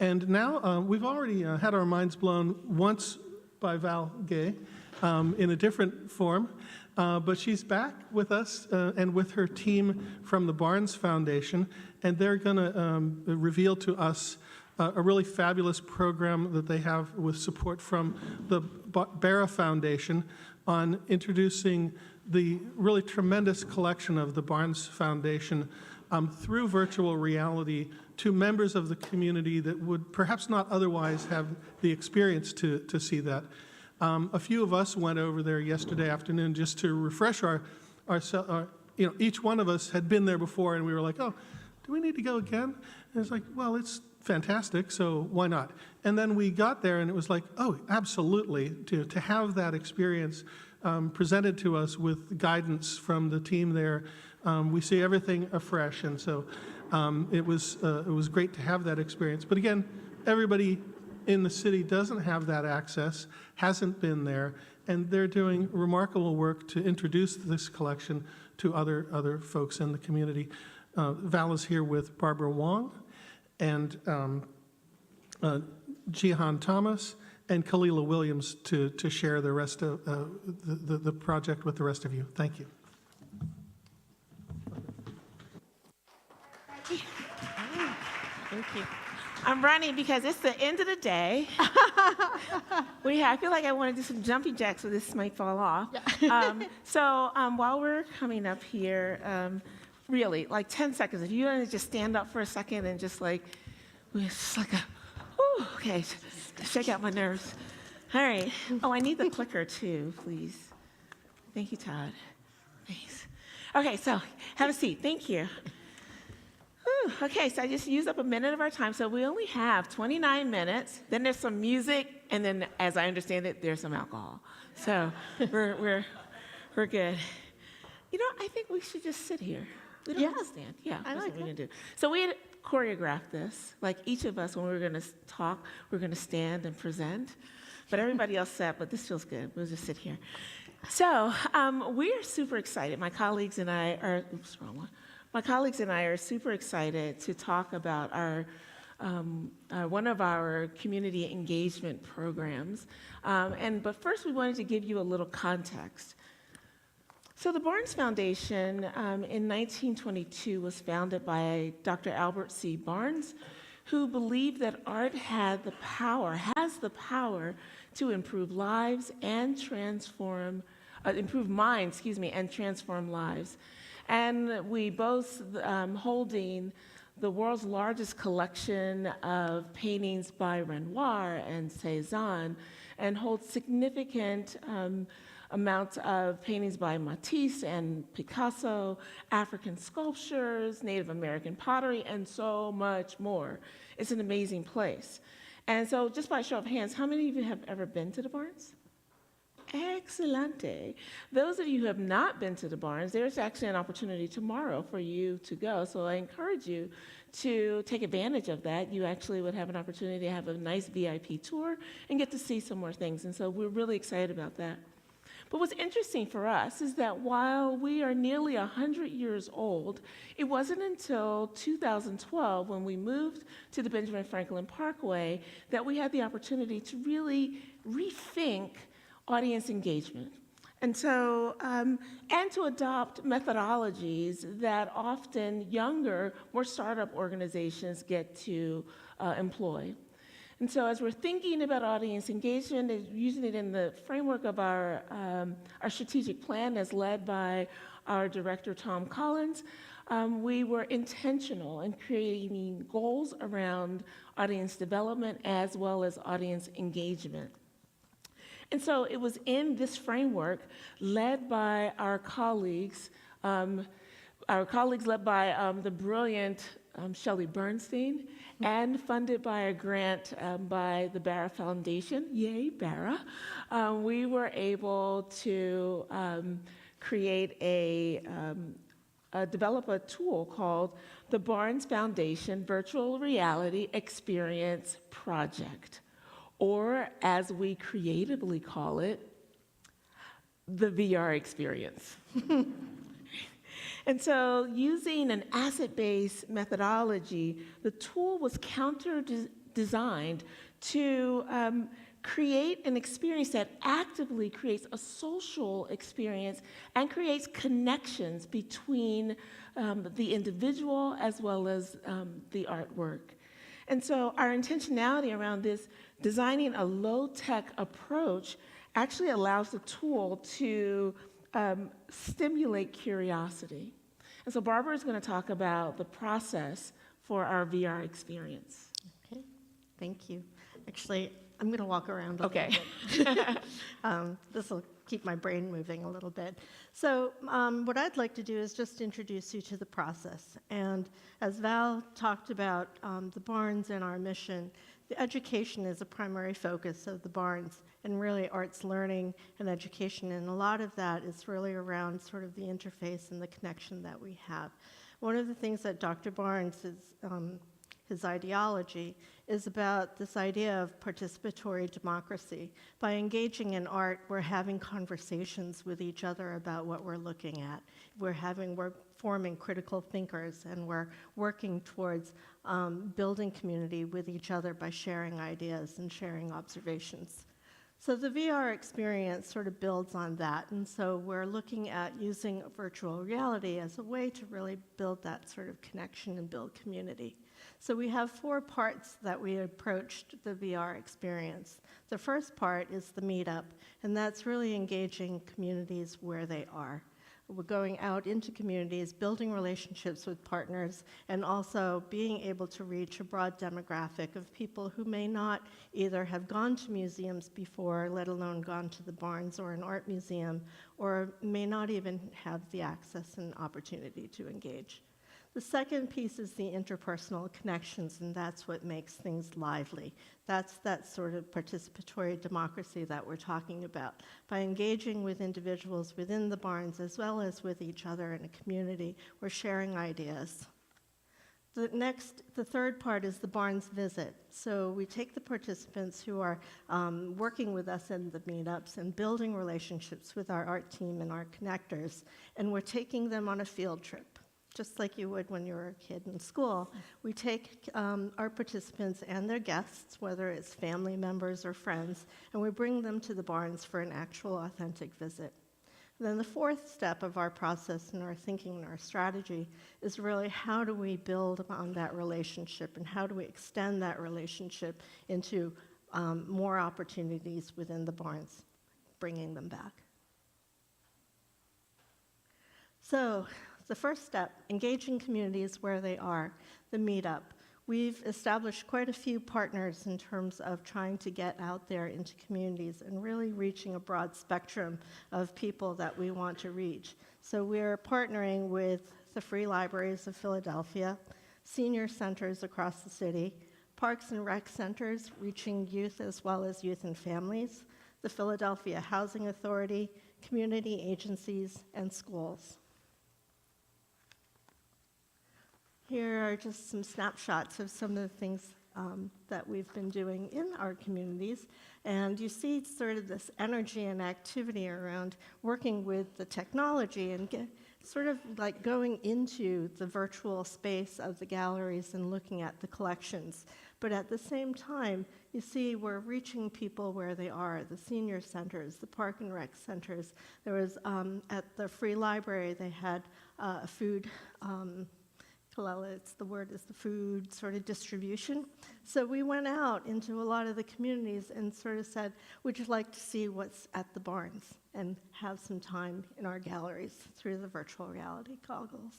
And now we've already had our minds blown once by Val Gay in a different form, but she's back with us and with her team from the Barnes Foundation, and they're going to reveal to us a really fabulous program that they have with support from the Barra Foundation on introducing the really tremendous collection of the Barnes Foundation through virtual reality to members of the community that would perhaps not otherwise have the experience to see that. A few of us went over there yesterday afternoon just to refresh our each one of us had been there before, and we were like, oh, do we need to go again? And it's like, well, it's fantastic, so why not? And then we got there, and it was like, oh, absolutely, to have that experience presented to us with guidance from the team there. We see everything afresh, and so it was great to have that experience. But again, everybody in the city doesn't have that access, hasn't been there, and they're doing remarkable work to introduce this collection to other folks in the community. Val is here with Barbara Wong and Jihan Thomas and Kalila Williams to share the rest of the project with the rest of you. Thank you. Thank you. I'm running because it's the end of the day. I feel like I want to do some jumping jacks, so this might fall off. So while we're coming up here, really, like 10 seconds, if you want to just stand up for a second and just like a, whew, okay, shake out my nerves. All right. Oh, I need the clicker too, please. Thank you, Todd. Thanks. Okay, so have a seat. Thank you. Whew, okay, so I just used up a minute of our time, so we only have 29 minutes. Then there's some music, and then, as I understand it, there's some alcohol. So we're good. You know, I think we should just sit here. We don't have to stand. Yeah, that's what we're gonna do. So we had choreographed this. Like each of us, when we were gonna talk, we're gonna stand and present. But everybody else sat. But this feels good. We'll just sit here. So we are super excited. My colleagues and I are. Oops, wrong one. My colleagues and I are super excited to talk about our one of our community engagement programs. But first, we wanted to give you a little context. So the Barnes Foundation in 1922 was founded by Dr. Albert C. Barnes, who believed that art has the power to improve lives and improve minds, and transform lives. And we both holding the world's largest collection of paintings by Renoir and Cézanne, and hold significant amounts of paintings by Matisse and Picasso, African sculptures, Native American pottery, and so much more. It's an amazing place. And so just by show of hands, how many of you have ever been to the Barnes? Excellente. Those of you who have not been to the Barnes, there's actually an opportunity tomorrow for you to go. So I encourage you to take advantage of that. You actually would have an opportunity to have a nice VIP tour and get to see some more things. And so we're really excited about that. But what's interesting for us is that while we are nearly 100 years old, it wasn't until 2012 when we moved to the Benjamin Franklin Parkway that we had the opportunity to really rethink audience engagement. And so, and to adopt methodologies that often younger, more startup organizations get to employ. And so as we're thinking about audience engagement and using it in the framework of our strategic plan as led by our director, Tom Collins, we were intentional in creating goals around audience development as well as audience engagement. And so it was in this framework led by our colleagues led by the brilliant Shelley Bernstein, and funded by a grant by the Barra Foundation, yay, Barra, we were able to create develop a tool called the Barnes Foundation Virtual Reality Experience Project, or as we creatively call it, the VR experience. And so using an asset-based methodology, the tool was designed to create an experience that actively creates a social experience and creates connections between the individual as well as the artwork. And so our intentionality around this, designing a low-tech approach, actually allows the tool to stimulate curiosity. And so Barbara is going to talk about the process for our VR experience. Okay, thank you. Actually, I'm going to walk around a Okay. little bit. This will keep my brain moving a little bit. So what I'd like to do is just introduce you to the process. And as Val talked about the Barnes and our mission, the education is a primary focus of the Barnes, and really arts learning and education. And a lot of that is really around sort of the interface and the connection that we have. One of the things that Dr. Barnes is, his ideology is about this idea of participatory democracy. By engaging in art, we're having conversations with each other about what we're looking at. We're forming critical thinkers, and we're working towards building community with each other by sharing ideas and sharing observations. So the VR experience sort of builds on that, and so we're looking at using virtual reality as a way to really build that sort of connection and build community. So we have 4 parts that we approached the VR experience. The first part is the meetup, and that's really engaging communities where they are. We're going out into communities, building relationships with partners, and also being able to reach a broad demographic of people who may not either have gone to museums before, let alone gone to the Barnes or an art museum, or may not even have the access and opportunity to engage. The second piece is the interpersonal connections, and that's what makes things lively. That's that sort of participatory democracy that we're talking about. By engaging with individuals within the Barnes as well as with each other in a community, we're sharing ideas. The third part is the Barnes visit. So we take the participants who are working with us in the meetups and building relationships with our art team and our connectors, and we're taking them on a field trip. Just like you would when you were a kid in school. We take our participants and their guests, whether it's family members or friends, and we bring them to the Barnes for an actual authentic visit. And then the fourth step of our process and our thinking and our strategy is really how do we build on that relationship and how do we extend that relationship into more opportunities within the Barnes, bringing them back. So, the first step, engaging communities where they are, the meetup. We've established quite a few partners in terms of trying to get out there into communities and really reaching a broad spectrum of people that we want to reach. So we're partnering with the Free Libraries of Philadelphia, senior centers across the city, parks and rec centers reaching youth as well as youth and families, the Philadelphia Housing Authority, community agencies, and schools. Here are just some snapshots of some of the things that we've been doing in our communities. And you see sort of this energy and activity around working with the technology and sort of like going into the virtual space of the galleries and looking at the collections. But at the same time, you see we're reaching people where they are, the senior centers, the park and rec centers. There was, at the Free Library, they had a food, Kalila, the word is the food sort of distribution. So we went out into a lot of the communities and sort of said, would you like to see what's at the Barnes and have some time in our galleries through the virtual reality goggles.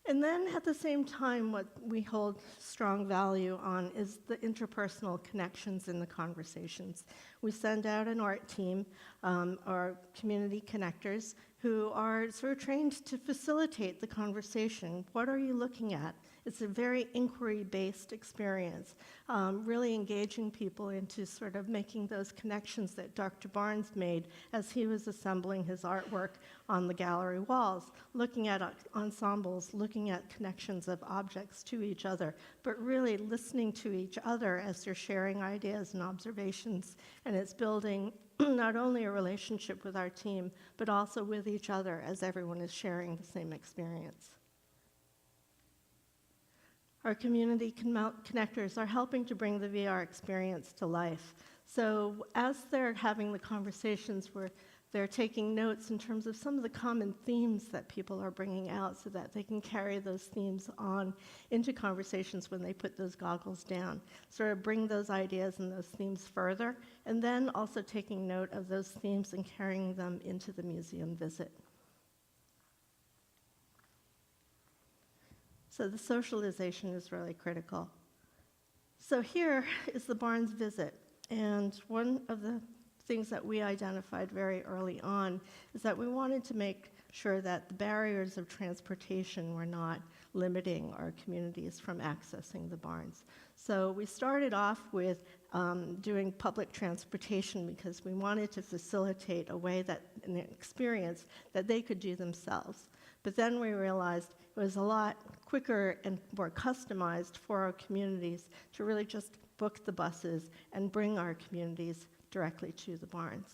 And then at the same time, what we hold strong value on is the interpersonal connections in the conversations. We send out an art team, our community connectors, who are sort of trained to facilitate the conversation. What are you looking at? It's a very inquiry-based experience, really engaging people into sort of making those connections that Dr. Barnes made as he was assembling his artwork on the gallery walls, looking at ensembles, looking at connections of objects to each other, but really listening to each other as they're sharing ideas and observations, and it's building not only a relationship with our team, but also with each other as everyone is sharing the same experience. our community connectors are helping to bring the VR experience to life. So as they're having the conversations where they're taking notes in terms of some of the common themes that people are bringing out so that they can carry those themes on into conversations when they put those goggles down. Sort of bring those ideas and those themes further, and then also taking note of those themes and carrying them into the museum visit. So the socialization is really critical. So here is the Barnes visit, and one of the things that we identified very early on is that we wanted to make sure that the barriers of transportation were not limiting our communities from accessing the Barnes. So we started off with doing public transportation because we wanted to facilitate a way that, an experience that they could do themselves. But then we realized it was a lot quicker and more customized for our communities to really just book the buses and bring our communities directly to the Barnes.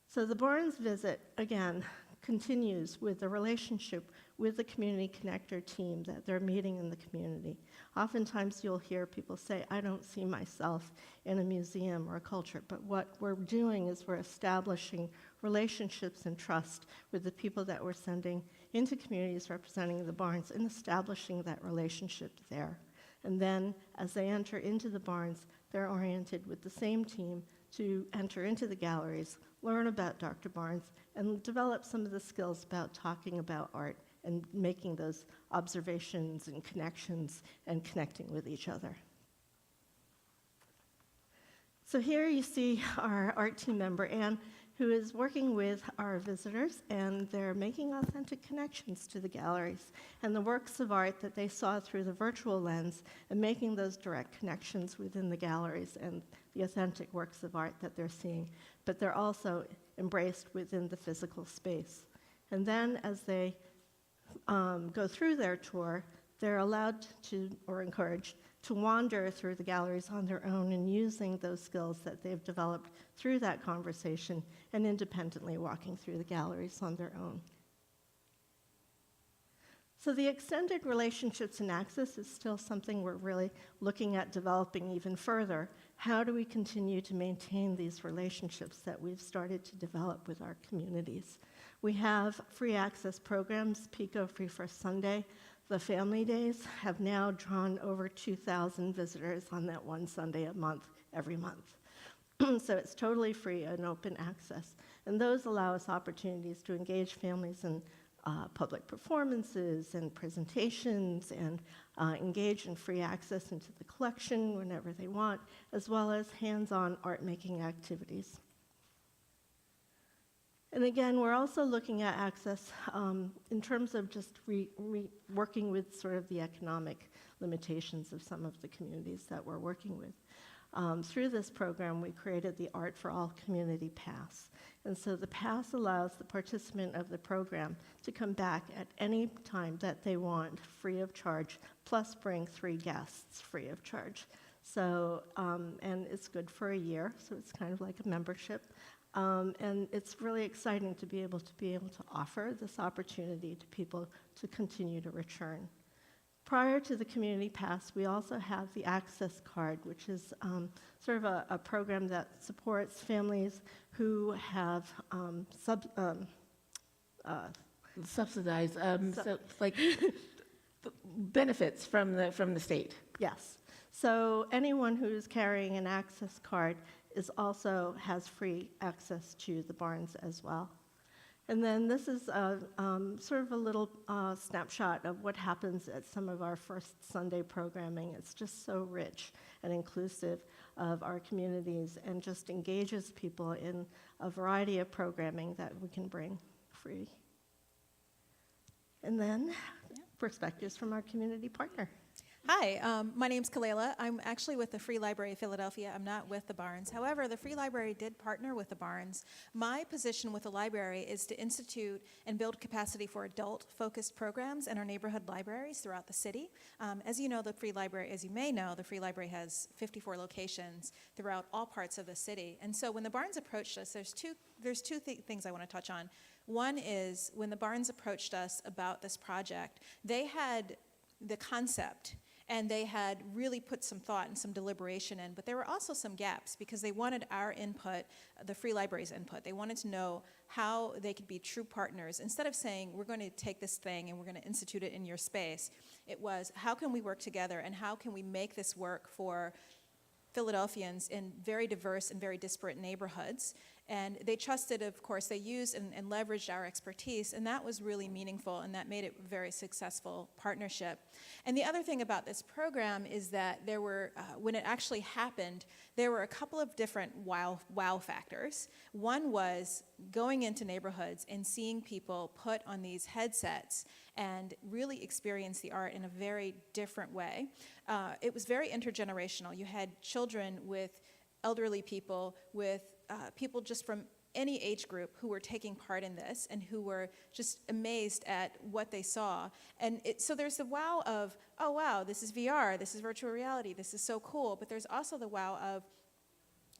So the Barnes visit, again, continues with the relationship with the community connector team that they're meeting in the community. Oftentimes you'll hear people say, I don't see myself in a museum or a culture, but what we're doing is we're establishing relationships and trust with the people that we're sending into communities representing the Barnes and establishing that relationship there. And then as they enter into the Barnes, they're oriented with the same team to enter into the galleries, learn about Dr. Barnes, and develop some of the skills about talking about art and making those observations and connections and connecting with each other. So here you see our art team member, Anne, who is working with our visitors, and they're making authentic connections to the galleries and the works of art that they saw through the virtual lens and making those direct connections within the galleries and the authentic works of art that they're seeing, but they're also embraced within the physical space. And then as they go through their tour, they're allowed to, or encouraged, to wander through the galleries on their own and using those skills that they've developed through that conversation and independently walking through the galleries on their own. So the extended relationships and access is still something we're really looking at developing even further. How do we continue to maintain these relationships that we've started to develop with our communities? We have free access programs, PICO Free First Sunday. The Family Days have now drawn over 2,000 visitors on that one Sunday a month, every month. So it's totally free and open access. And those allow us opportunities to engage families in public performances and presentations and engage in free access into the collection whenever they want, as well as hands-on art-making activities. And again, we're also looking at access in terms of just working with sort of the economic limitations of some of the communities that we're working with. Through this program, we created the Art for All Community Pass. And so the pass allows the participant of the program to come back at any time that they want, free of charge, plus bring 3 guests free of charge. So, and it's good for a year, so it's kind of like a membership. And it's really exciting to be able to offer this opportunity to people to continue to return. Prior to the Community Pass, we also have the Access Card, which is sort of a program that supports families who have Subsidized, so like benefits from the state. Yes. So anyone who's carrying an Access Card also has free access to the Barnes as well. And then this is sort of a little snapshot of what happens at some of our first Sunday programming. It's just so rich and inclusive of our communities and just engages people in a variety of programming that we can bring free. And then perspectives from our community partner. Hi, my name's Kalela. I'm actually with the Free Library of Philadelphia. I'm not with the Barnes. However, the Free Library did partner with the Barnes. My position with the library is to institute and build capacity for adult-focused programs in our neighborhood libraries throughout the city. As you know, the Free Library, as you may know, the Free Library has 54 locations throughout all parts of the city. And so when the Barnes approached us, there's two things I want to touch on. One is when the Barnes approached us about this project, they had the concept And they had really put some thought and some deliberation in, but there were also some gaps because they wanted our input, the Free Library's input. They wanted to know how they could be true partners. Instead of saying, we're going to take this thing and we're going to institute it in your space, it was, how can we work together and how can we make this work for Philadelphians in very diverse and very disparate neighborhoods. And they trusted, of course, they used and leveraged our expertise, and that was really meaningful, and that made it a very successful partnership. And the other thing about this program is that there were, when it actually happened, there were a couple of different wow factors. One was going into neighborhoods and seeing people put on these headsets and really experience the art in a very different way. It was very intergenerational. You had children with elderly people, with people just from any age group who were taking part in this and who were just amazed at what they saw. And so there's the wow of, oh wow, this is VR, this is virtual reality, this is so cool, but there's also the wow of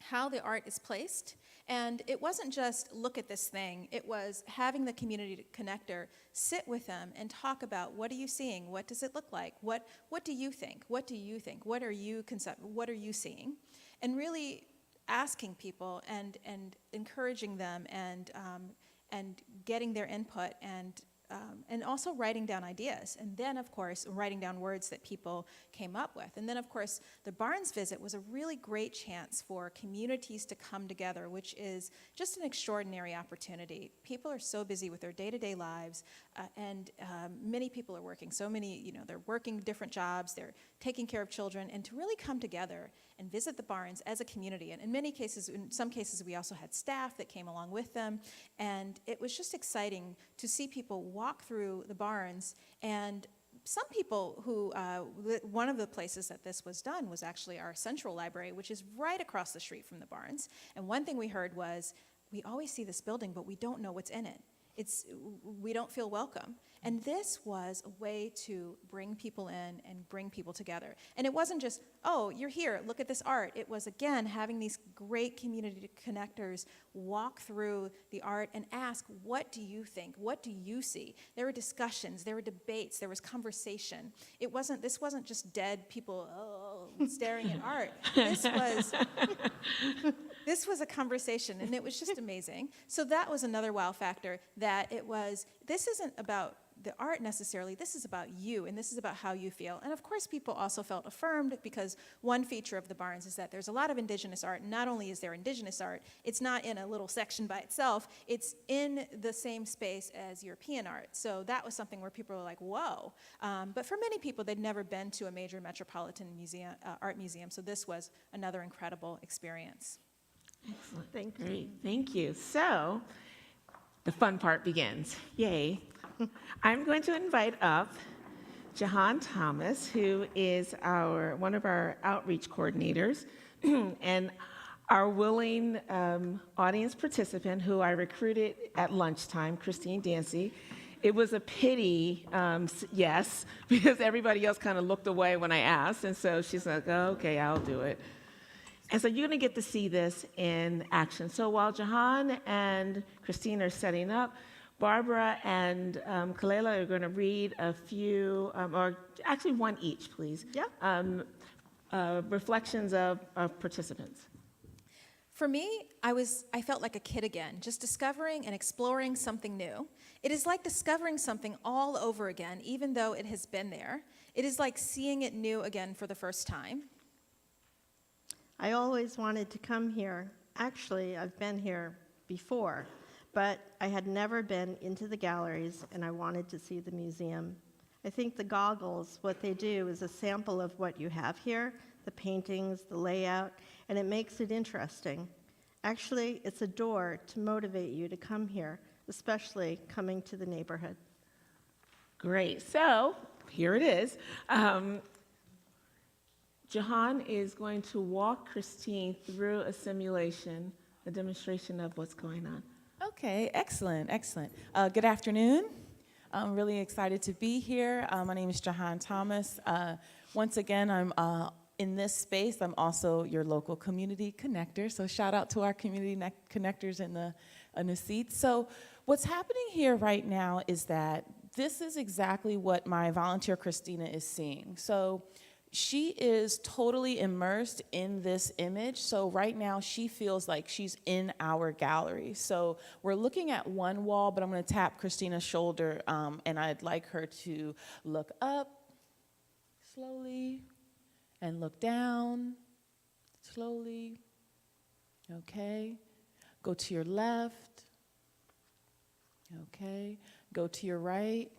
how the art is placed. And it wasn't just look at this thing, it was having the community connector sit with them and talk about what are you seeing, what does it look like, what do you think, what do you think, what are you seeing? And really asking people and encouraging them and getting their input and also writing down ideas. And then, of course, writing down words that people came up with. And then, of course, the Barnes visit was a really great chance for communities to come together, which is just an extraordinary opportunity. People are so busy with their day-to-day lives, and many people are working. So many, they're working different jobs, they're taking care of children, and to really come together and visit the Barnes as a community. And in some cases, we also had staff that came along with them. And it was just exciting to see people walk through the Barnes. And some people who, one of the places that this was done was actually our central library, which is right across the street from the Barnes. And one thing we heard was, we always see this building, but we don't know what's in it. We don't feel welcome. And this was a way to bring people in and bring people together. And it wasn't just, oh, you're here, look at this art. It was, again, having these great community connectors walk through the art and ask, what do you think? What do you see? There were discussions, there were debates, there was conversation. This wasn't just dead people staring at art. This was a conversation, and it was just amazing. So that was another wow factor, that this isn't about the art necessarily, this is about you, and this is about how you feel. And of course, people also felt affirmed, because one feature of the Barnes is that there's a lot of indigenous art. Not only is there indigenous art, it's not in a little section by itself, it's in the same space as European art. So that was something where people were like, whoa. But for many people, they'd never been to a major metropolitan museum, art museum, so this was another incredible experience. Excellent. Thank you. Great, thank you. So the fun part begins. Yay. I'm going to invite up Jahan Thomas, who is one of our outreach coordinators, and our willing audience participant who I recruited at lunchtime, Christine Dancy. It was a pity, yes, because everybody else kind of looked away when I asked, and so she's like, oh, okay, I'll do it. And so you're going to get to see this in action. So while Jahan and Christine are setting up, Barbara and Kalela are going to read a few, or actually one each, please. Yeah. Reflections of participants. For me, I felt like a kid again, just discovering and exploring something new. It is like discovering something all over again, even though it has been there. It is like seeing it new again for the first time. I always wanted to come here. Actually, I've been here before, but I had never been into the galleries, and I wanted to see the museum. I think the goggles, what they do is a sample of what you have here, the paintings, the layout, and it makes it interesting. Actually, it's a door to motivate you to come here, especially coming to the neighborhood. Great. So here it is. Jahan is going to walk Christine through a simulation, a demonstration of what's going on. Okay, excellent, excellent. Good afternoon. I'm really excited to be here. My name is Jahan Thomas. Once again, I'm in this space. I'm also your local community connector, so shout out to our community connectors in the seats. So what's happening here right now is that this is exactly what my volunteer Christina is seeing. So she is totally immersed in this image. So right now she feels like she's in our gallery. So we're looking at one wall, but I'm going to tap Christina's shoulder, and I'd like her to look up slowly and look down slowly. Okay. Go to your left. Okay. Go to your right.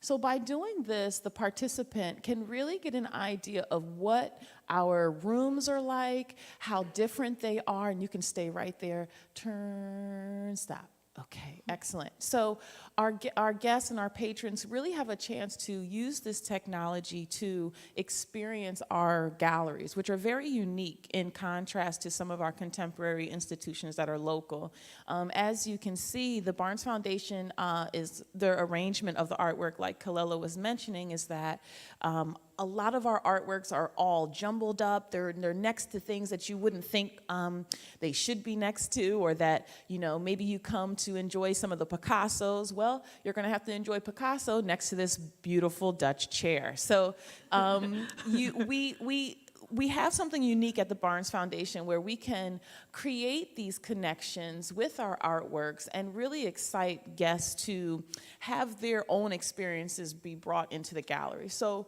So by doing this, the participant can really get an idea of what our rooms are like, how different they are, and you can stay right there. Turn, stop. Okay, excellent. So our guests and our patrons really have a chance to use this technology to experience our galleries, which are very unique in contrast to some of our contemporary institutions that are local. As you can see, the Barnes Foundation is the arrangement of the artwork, like Kalela was mentioning, is that a lot of our artworks are all jumbled up. They're next to things that you wouldn't think they should be next to, or that, you know, maybe you come to enjoy some of the Picassos. Well, you're going to have to enjoy Picasso next to this beautiful Dutch chair. So we have something unique at the Barnes Foundation where we can create these connections with our artworks and really excite guests to have their own experiences be brought into the gallery. So,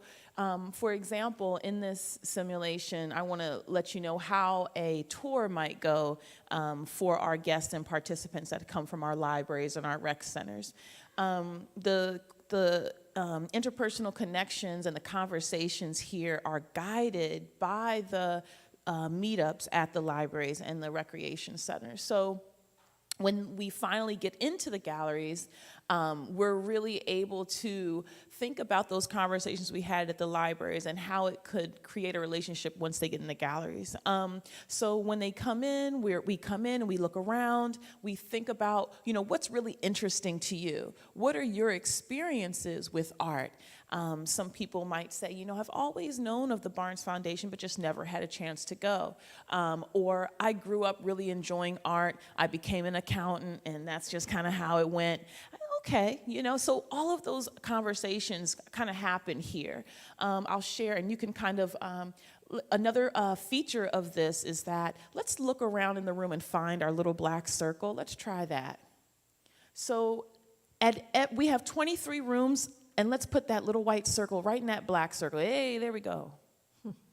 for example, in this simulation, I want to let you know how a tour might go for our guests and participants that come from our libraries and our rec centers. The interpersonal connections and the conversations here are guided by the meetups at the libraries and the recreation centers. So when we finally get into the galleries, we're really able to think about those conversations we had at the libraries and how it could create a relationship once they get in the galleries. So when they come in, we come in and we look around, we think about, you know, what's really interesting to you? What are your experiences with art? Some people might say, you know, I've always known of the Barnes Foundation, but just never had a chance to go. Or I grew up really enjoying art. I became an accountant, and that's just kind of how it went. Okay, you know, so all of those conversations kind of happen here. I'll share, and you can kind of, another feature of this is that let's look around in the room and find our little black circle. Let's try that. So we have 23 rooms, and let's put that little white circle right in that black circle. Hey, there we go.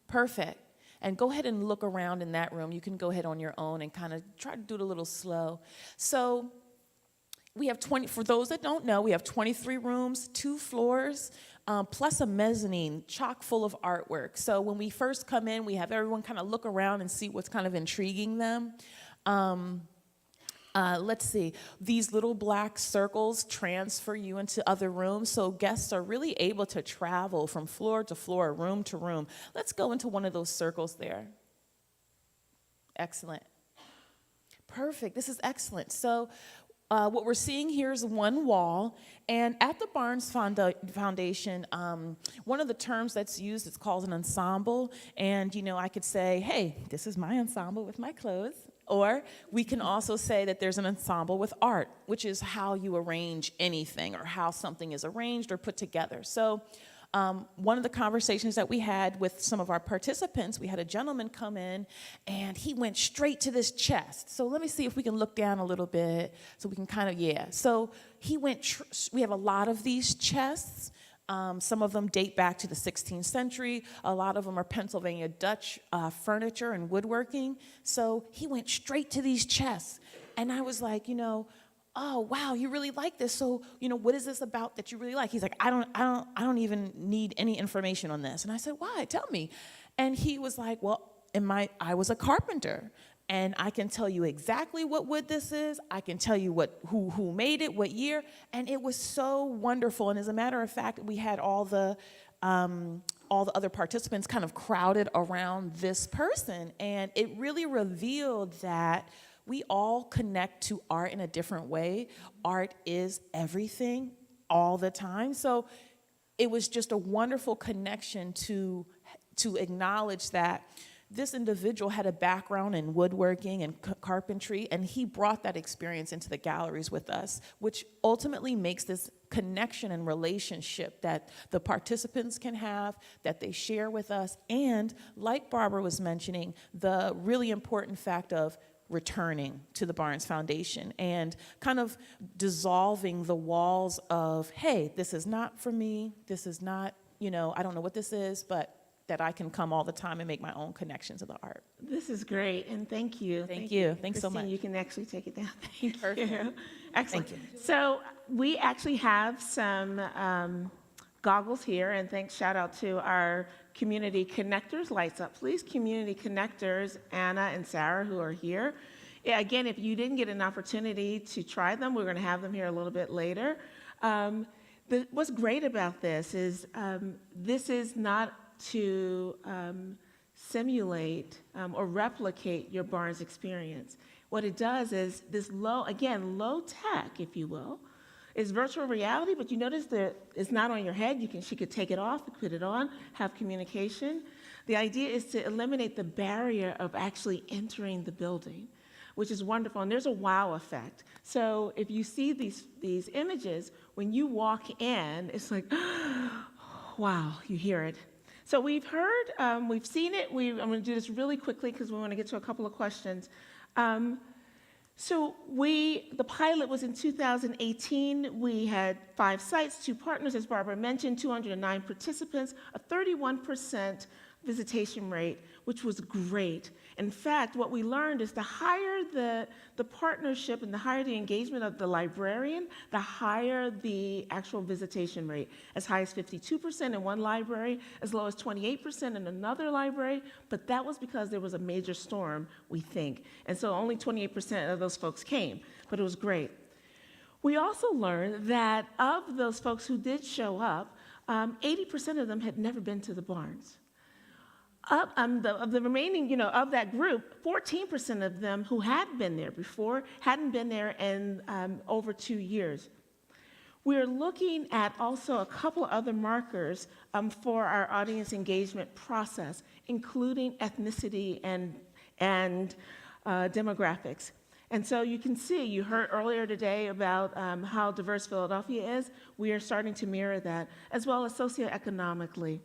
Perfect. And go ahead and look around in that room. You can go ahead on your own and kind of try to do it a little slow. So we have for those that don't know, we have 23 rooms, 2 floors, plus a mezzanine chock full of artwork. So when we first come in, we have everyone kind of look around and see what's kind of intriguing them. Let's see, these little black circles transfer you into other rooms, so guests are really able to travel from floor to floor, room to room. Let's go into one of those circles there. Excellent. Perfect, this is excellent. So what we're seeing here is one wall, and at the Barnes Foundation, one of the terms that's used is called an ensemble, and you know, I could say, hey, this is my ensemble with my clothes, or we can also say that there's an ensemble with art, which is how you arrange anything or how something is arranged or put together. So one of the conversations that we had with some of our participants, we had a gentleman come in and he went straight to this chest. So let me see if we can look down a little bit so we can kind of, yeah. So he went, we have a lot of these chests. Some of them date back to the 16th century. A lot of them are Pennsylvania Dutch furniture and woodworking. So he went straight to these chests. And I was like, you know, oh, wow, you really like this. So, you know, what is this about that you really like? He's like, I don't even need any information on this. And I said, why? Tell me. And he was like, well, I was a carpenter. And I can tell you exactly what wood this is. I can tell you who made it, what year. And it was so wonderful. And as a matter of fact, we had all the other participants kind of crowded around this person. And it really revealed that we all connect to art in a different way. Art is everything all the time. So it was just a wonderful connection to acknowledge that this individual had a background in woodworking and carpentry, and he brought that experience into the galleries with us, which ultimately makes this connection and relationship that the participants can have, that they share with us, and like Barbara was mentioning, the really important fact of returning to the Barnes Foundation and kind of dissolving the walls of, hey, this is not for me, this is not, I don't know what this is, but that I can come all the time and make my own connection to the art. This is great, and thank you. Thank you. Thanks so Christine, much. you can actually take it down. Thank Perfect. you. Excellent. Thank you. So we actually have some goggles here, and thanks, shout out to our community connectors. Lights up, please. Community connectors, Anna and Sarah, who are here. Yeah, again, if you didn't get an opportunity to try them, we're going to have them here a little bit later. What's great about this is not to simulate or replicate your Barnes experience. What it does is this low tech, if you will, is virtual reality, but you notice that it's not on your head. She could take it off, put it on, have communication. The idea is to eliminate the barrier of actually entering the building, which is wonderful, and there's a wow effect. So if you see these images, when you walk in, it's like, wow, you hear it. So we've heard, we've seen it. I'm going to do this really quickly because we want to get to a couple of questions. The pilot was in 2018. We had 5 sites, 2 partners, as Barbara mentioned, 209 participants, a 31% visitation rate, which was great. In fact, what we learned is the higher the partnership and the higher the engagement of the librarian, the higher the actual visitation rate, as high as 52% in one library, as low as 28% in another library, but that was because there was a major storm, we think, and so only 28% of those folks came, but it was great. We also learned that of those folks who did show up, 80% of them had never been to the Barnes. Of the remaining, of that group, 14% of them who had been there before hadn't been there in over 2 years. We're looking at also a couple other markers for our audience engagement process, including ethnicity and demographics. And so you can see, you heard earlier today about how diverse Philadelphia is. We are starting to mirror that, as well as socioeconomically.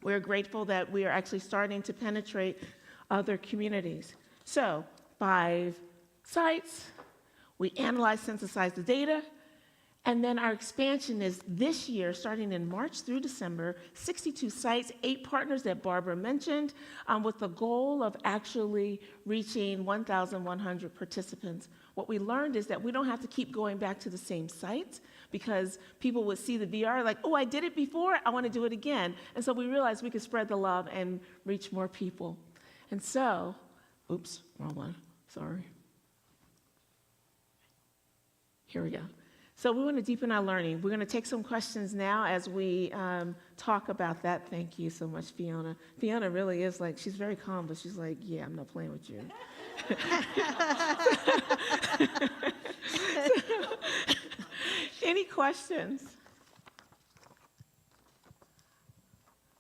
We're grateful that we are actually starting to penetrate other communities. So 5 sites, we analyze, synthesize the data, and then our expansion is this year, starting in March through December, 62 sites, 8 partners that Barbara mentioned, with the goal of actually reaching 1,100 participants. What we learned is that we don't have to keep going back to the same sites, because people would see the VR like, oh, I did it before, I want to do it again. And so we realized we could spread the love and reach more people. And so, oops, wrong one, sorry. Here we go. So we want to deepen our learning. We're going to take some questions now as we talk about that. Thank you so much, Fiona. Fiona really is like, she's very calm, but she's like, yeah, I'm not playing with you. Any questions?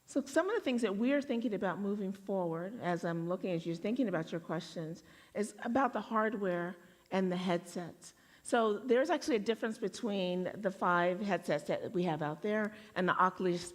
So some of the things that we're thinking about moving forward, as I'm looking at you, thinking about your questions, is about the hardware and the headsets. So there's actually a difference between the 5 headsets that we have out there and the Oculus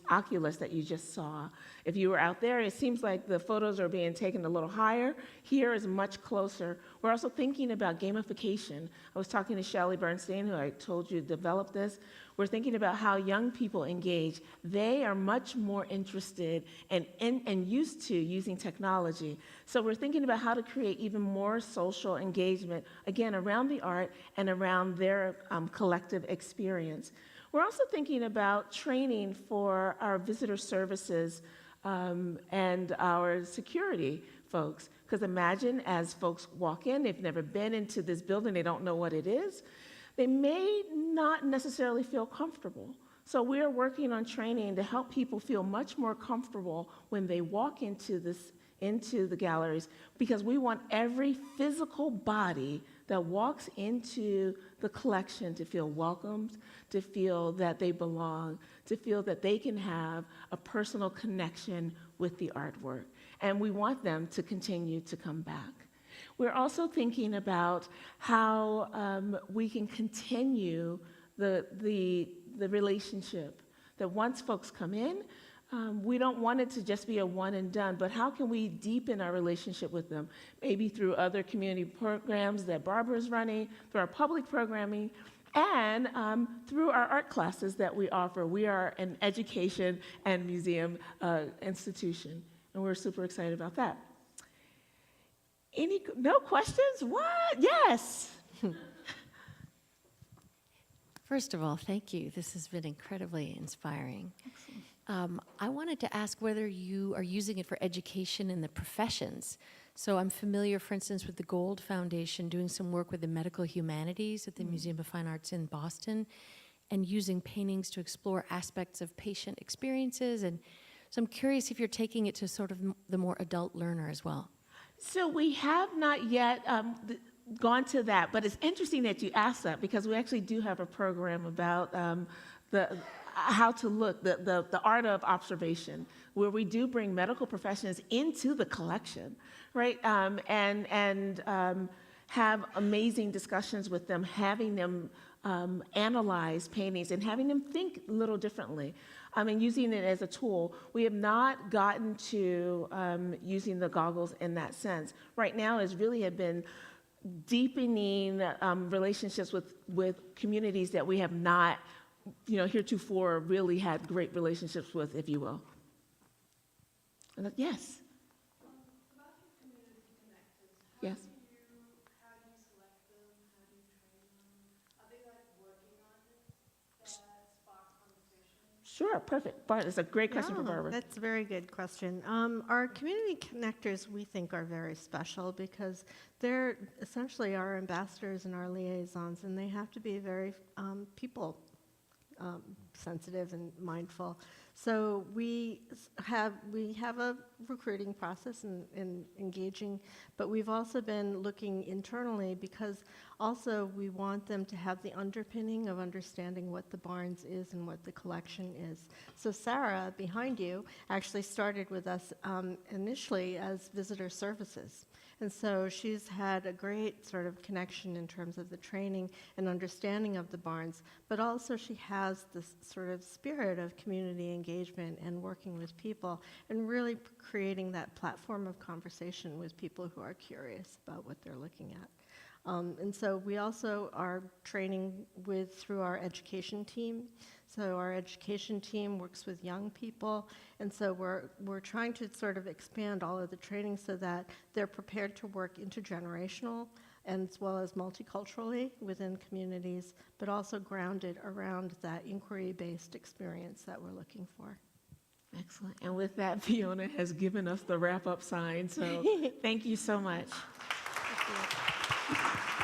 that you just saw. If you were out there, it seems like the photos are being taken a little higher. Here is much closer. We're also thinking about gamification. I was talking to Shelley Bernstein, who I told you developed this. We're thinking about how young people engage. They are much more interested and used to using technology. So we're thinking about how to create even more social engagement, again, around the art and around their collective experience. We're also thinking about training for our visitor services and our security folks. Because imagine as folks walk in, they've never been into this building, they don't know what it is. They may not necessarily feel comfortable. So we're working on training to help people feel much more comfortable when they walk into the galleries, because we want every physical body that walks into the collection to feel welcomed, to feel that they belong, to feel that they can have a personal connection with the artwork. And we want them to continue to come back. We're also thinking about how we can continue the relationship, that once folks come in, we don't want it to just be a one and done, but how can we deepen our relationship with them? Maybe through other community programs that Barbara's running, through our public programming, and through our art classes that we offer. We are an education and museum institution, and we're super excited about that. No questions? What? Yes. First of all, thank you. This has been incredibly inspiring. I wanted to ask whether you are using it for education in the professions. So I'm familiar, for instance, with the Gold Foundation doing some work with the medical humanities at the Museum of Fine Arts in Boston and using paintings to explore aspects of patient experiences. And so I'm curious if you're taking it to sort of the more adult learner as well. So we have not yet gone to that, but it's interesting that you asked that because we actually do have a program about how to look, the art of observation, where we do bring medical professionals into the collection, right? And have amazing discussions with them, having them analyze paintings and having them think a little differently. And using it as a tool. We have not gotten to using the goggles in that sense. Right now, it's really have been deepening relationships with communities that we have not, heretofore really had great relationships with, if you will. Yes. Yes. Sure, perfect. Bart, that's a great question for Barbara. That's a very good question. Our community connectors, we think, are very special because they're essentially our ambassadors and our liaisons, and they have to be very people sensitive and mindful. So we have a recruiting process and engaging, but we've also been looking internally because also we want them to have the underpinning of understanding what the Barnes is and what the collection is. So Sarah, behind you, actually started with us initially as visitor services. And so she's had a great sort of connection in terms of the training and understanding of the Barnes, but also she has this sort of spirit of community engagement and working with people and really creating that platform of conversation with people who are curious about what they're looking at. And so we also are training through our education team. So our education team works with young people, and so we're trying to sort of expand all of the training so that they're prepared to work intergenerational and as well as multiculturally within communities, but also grounded around that inquiry-based experience that we're looking for. Excellent. And with that, Fiona has given us the wrap-up sign, so thank you so much. Thank you.